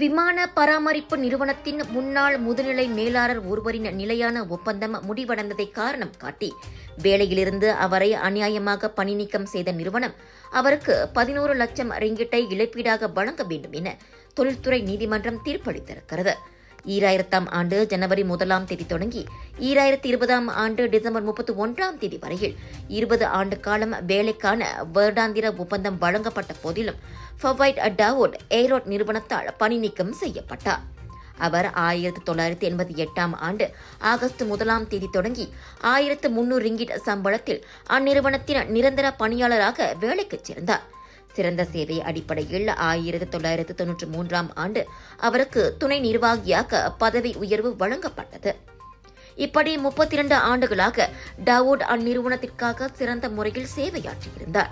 விமான பராமரிப்பு நிறுவனத்தின் முன்னாள் முதுநிலை மேலாளர் ஒருவரின் நிலையான ஒப்பந்தம் முடிவடைந்ததை காரணம் காட்டி வேலையிலிருந்து அவரை அநியாயமாக பணி நீக்கம் செய்த நிறுவனம் அவருக்கு 11 லட்சம் ரிங்கிட்டை இழப்பீடாக வழங்க வேண்டும் என தொழில்துறை நீதிமன்றம் தீர்ப்பளித்திருக்கிறது. 2000ஆம் ஆண்டு ஜனவரி 1ஆம் தேதி தொடங்கி 2020ஆம் ஆண்டு டிசம்பர் 31ஆம் தேதி வரையில் 20 ஆண்டு காலம் வேலைக்கான வருடாந்திர ஒப்பந்தம் வழங்கப்பட்ட போதிலும் ஃபவைட் டாவூட் ஏரோட் நிறுவனத்தால் பணி நீக்கம் செய்யப்பட்டார். அவர் 1988ஆம் ஆண்டு ஆகஸ்ட் 1ஆம் தேதி தொடங்கி 1300 ரிங்கிட் சம்பளத்தில் அந்நிறுவனத்தின் நிரந்தர பணியாளராக வேலைக்கு சேர்ந்தார். சிறந்த சேவை அடிப்படையில் 1993ஆம் ஆண்டு அவருக்கு துணை நிர்வாகியாக பதவி உயர்வு வழங்கப்பட்டது. இப்படி 32 ஆண்டுகளாக டாவூட் அந்நிறுவனத்திற்காக சிறந்த முறையில் சேவையாற்றியிருந்தார்.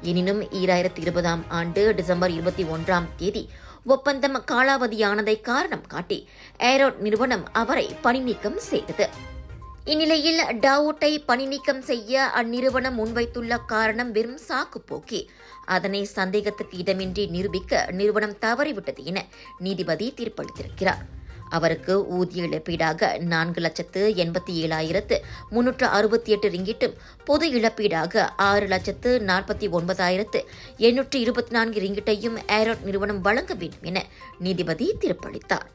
எனினும் 2020ஆம் ஆண்டு டிசம்பர் 21ஆம் தேதி ஒப்பந்தம் காலாவதியானதை காரணம் காட்டி ஏரோட் நிறுவனம் அவரை பணி நீக்கம் செய்தது. இந்நிலையில் டாவூட்டை பணி நீக்கம் செய்ய அந்நிறுவனம் முன்வைத்துள்ள காரணம் வெறும் சாக்கு போக்கி அதனை சந்தேகத்துக்கு இடமின்றி நிரூபிக்க நிறுவனம் தவறிவிட்டது என நீதிபதி தீர்ப்பளித்திருக்கிறார். அவருக்கு ஊதிய இழப்பீடாக 4,87,368 ரிங்கிட்டும் பொது இழப்பீடாக 6,49,824 ரிங்கிட்டையும் ஏரோட் நிறுவனம் வழங்க வேண்டும் என நீதிபதி தீர்ப்பளித்தார்.